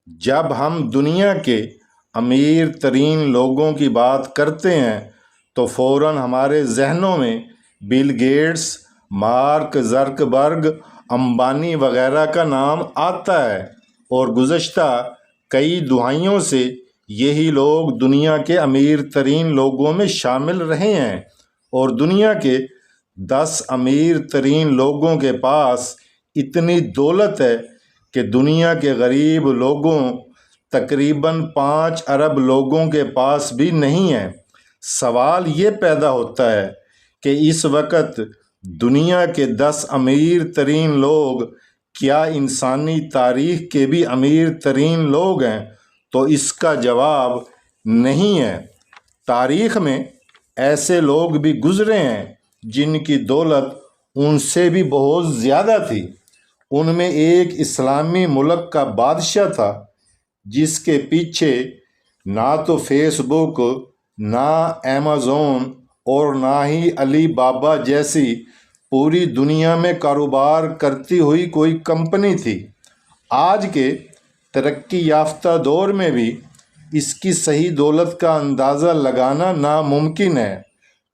جب ہم دنیا کے امیر ترین لوگوں کی بات کرتے ہیں تو فوراً ہمارے ذہنوں میں Bill Gates, Mark Zuckerberg, Ambani وغیرہ کا نام آتا ہے، اور گزشتہ کئی دہائیوں سے یہی لوگ دنیا کے امیر ترین لوگوں میں شامل رہے ہیں، اور دنیا کے 10 امیر ترین لوگوں کے پاس اتنی دولت ہے کہ دنیا کے غریب لوگوں تقریباً 5 ارب لوگوں کے پاس بھی نہیں ہے۔ سوال یہ پیدا ہوتا ہے کہ اس وقت دنیا کے 10 امیر ترین لوگ کیا انسانی تاریخ کے بھی امیر ترین لوگ ہیں؟ تو اس کا جواب نہیں ہے۔ تاریخ میں ایسے لوگ بھی گزرے ہیں جن کی دولت ان سے بھی بہت زیادہ تھی۔ ان میں ایک اسلامی ملک کا بادشاہ تھا جس کے پیچھے نہ تو فیس بک، نہ ایمیزون اور نہ ہی علی بابا جیسی پوری دنیا میں کاروبار کرتی ہوئی کوئی کمپنی تھی۔ آج کے ترقی یافتہ دور میں بھی اس کی صحیح دولت کا اندازہ لگانا ناممکن ہے۔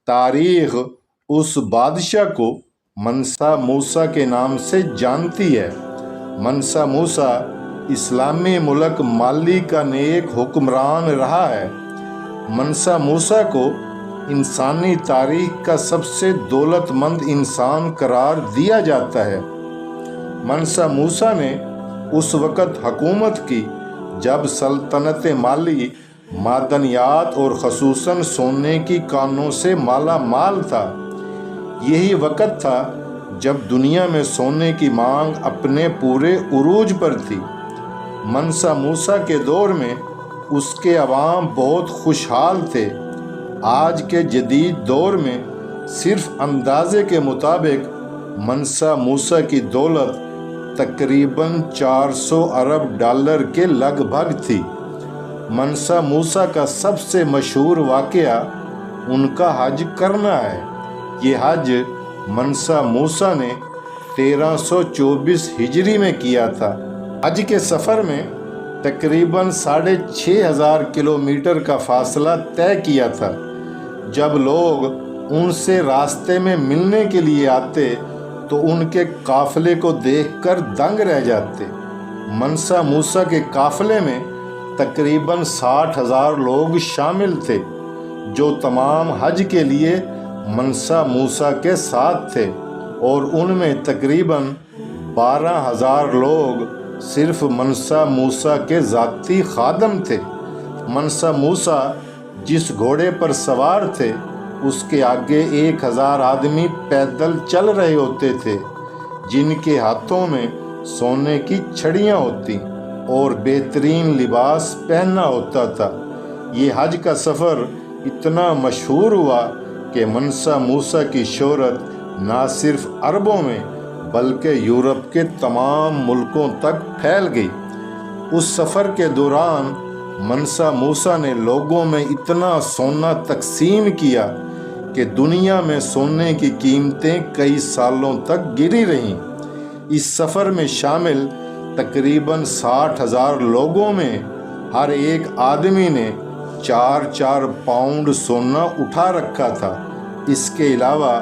تاریخ اس بادشاہ کو منسا موسیٰ کے نام سے جانتی ہے۔ منسا موسیٰ اسلامی ملک مالی کا نیک حکمران رہا ہے۔ منسا موسیٰ کو انسانی تاریخ کا سب سے دولت مند انسان قرار دیا جاتا ہے۔ منسا موسیٰ نے اس وقت حکومت کی جب سلطنت مالی معدنیات اور خصوصاً سونے کی کانوں سے مالا مال تھا۔ یہی وقت تھا جب دنیا میں سونے کی مانگ اپنے پورے عروج پر تھی۔ منسا موسیٰ کے دور میں اس کے عوام بہت خوشحال تھے۔ آج کے جدید دور میں صرف اندازے کے مطابق منسا موسیٰ کی دولت تقریباً 400 ارب ڈالر کے لگ بھگ تھی۔ منسا موسیٰ کا سب سے مشہور واقعہ ان کا حج کرنا ہے۔ یہ حج منسا موسیٰ نے 1324 ہجری میں کیا تھا۔ حج کے سفر میں تقریباً 6500 کلومیٹر کا فاصلہ طے کیا تھا۔ جب لوگ ان سے راستے میں ملنے کے لیے آتے تو ان کے قافلے کو دیکھ کر دنگ رہ جاتے۔ منسا موسیٰ کے قافلے میں تقریباً 60,000 لوگ شامل تھے جو تمام حج کے لیے منسا موسیٰ کے ساتھ تھے، اور ان میں تقریباً 12,000 لوگ صرف منسا موسیٰ کے ذاتی خادم تھے۔ منسا موسیٰ جس گھوڑے پر سوار تھے اس کے آگے 1000 آدمی پیدل چل رہے ہوتے تھے جن کے ہاتھوں میں سونے کی چھڑیاں ہوتی اور بہترین لباس پہننا ہوتا تھا۔ یہ حج کا سفر اتنا مشہور ہوا کہ منسا موسیٰ کی شہرت نہ صرف عربوں میں بلکہ یورپ کے تمام ملکوں تک پھیل گئی۔ اس سفر کے دوران منسا موسیٰ نے لوگوں میں اتنا سونا تقسیم کیا کہ دنیا میں سونے کی قیمتیں کئی سالوں تک گری رہیں۔ اس سفر میں شامل تقریباً 60,000 لوگوں میں ہر ایک آدمی نے 4 پاؤنڈ سونا اٹھا رکھا تھا۔ اس کے علاوہ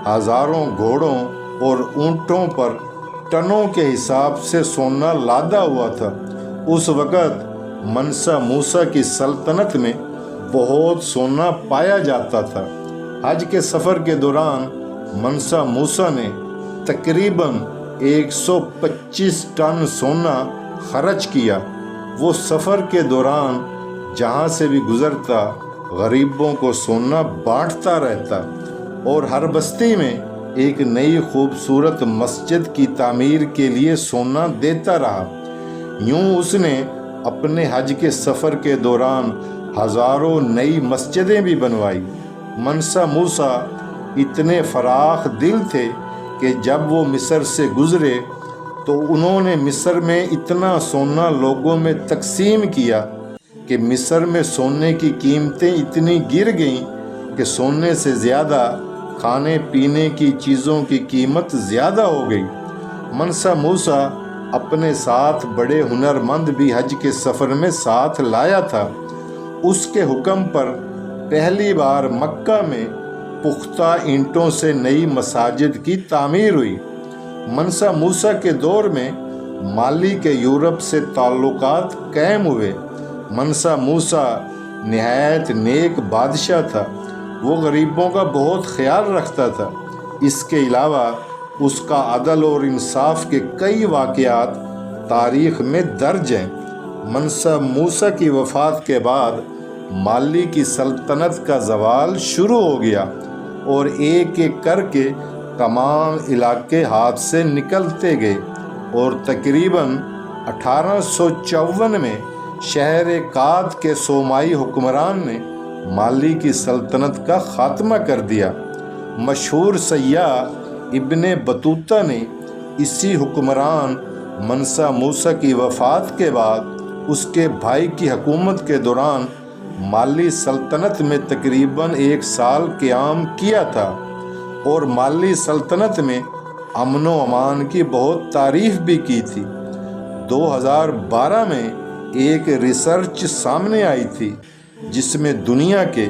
ہزاروں گھوڑوں اور اونٹوں پر ٹنوں کے حساب سے سونا لادا ہوا تھا۔ اس وقت منسا موسیٰ کی سلطنت میں بہت سونا پایا جاتا تھا۔ حج کے سفر کے دوران منسا موسیٰ نے تقریباً 125 ٹن سونا خرچ کیا۔ وہ سفر کے دوران جہاں سے بھی گزرتا غریبوں کو سونا بانٹتا رہتا اور ہر بستی میں ایک نئی خوبصورت مسجد کی تعمیر کے لیے سونا دیتا رہا۔ یوں اس نے اپنے حج کے سفر کے دوران ہزاروں نئی مسجدیں بھی بنوائی۔ منسا موسیٰ اتنے فراخ دل تھے کہ جب وہ مصر سے گزرے تو انہوں نے مصر میں اتنا سونا لوگوں میں تقسیم کیا کہ مصر میں سونے کی قیمتیں اتنی گر گئیں کہ سونے سے زیادہ کھانے پینے کی چیزوں کی قیمت زیادہ ہو گئی۔ منسا موسیٰ اپنے ساتھ بڑے ہنرمند بھی حج کے سفر میں ساتھ لایا تھا۔ اس کے حکم پر پہلی بار مکہ میں پختہ اینٹوں سے نئی مساجد کی تعمیر ہوئی۔ منسا موسیٰ کے دور میں مالی کے یورپ سے تعلقات قائم ہوئے۔ منسا موسیٰ نہایت نیک بادشاہ تھا۔ وہ غریبوں کا بہت خیال رکھتا تھا۔ اس کے علاوہ اس کا عدل اور انصاف کے کئی واقعات تاریخ میں درج ہیں۔ منسا موسیٰ کی وفات کے بعد مالی کی سلطنت کا زوال شروع ہو گیا اور ایک ایک کر کے تمام علاقے ہاتھ سے نکلتے گئے اور تقریباً 1854 میں شہر قاد کے سومائی حکمران نے مالی کی سلطنت کا خاتمہ کر دیا۔ مشہور سیاح ابن بطوطہ نے اسی حکمران منسا موسیٰ کی وفات کے بعد اس کے بھائی کی حکومت کے دوران مالی سلطنت میں تقریباً 1 سال قیام کیا تھا اور مالی سلطنت میں امن و امان کی بہت تعریف بھی کی تھی۔ 2012 میں ایک ریسرچ سامنے آئی تھی جس میں دنیا کے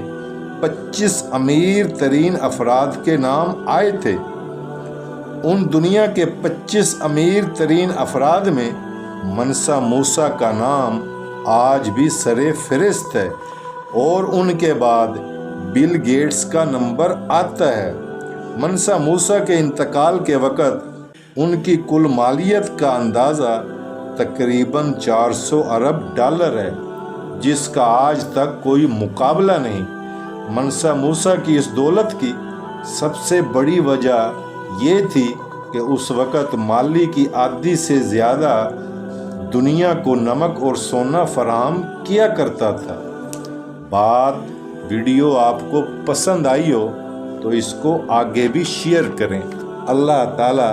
25 امیر ترین افراد کے نام آئے تھے۔ ان دنیا کے 25 امیر ترین افراد میں منسا موسیٰ کا نام آج بھی سر فہرست ہے اور ان کے بعد بل گیٹس کا نمبر آتا ہے۔ منسا موسیٰ کے انتقال کے وقت ان کی کل مالیت کا اندازہ تقریباً 400 ارب ڈالر ہے، جس کا آج تک کوئی مقابلہ نہیں۔ منسا موسیٰ کی اس دولت کی سب سے بڑی وجہ یہ تھی کہ اس وقت مالی کی آبادی سے زیادہ دنیا کو نمک اور سونا فراہم کیا کرتا تھا۔ ویڈیو آپ کو پسند آئی ہو تو اس کو آگے بھی شیئر کریں۔ اللہ تعالی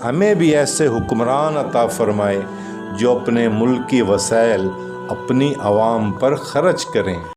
ہمیں بھی ایسے حکمران عطا فرمائے جو اپنے ملک کی وسائل اپنی عوام پر خرچ کریں۔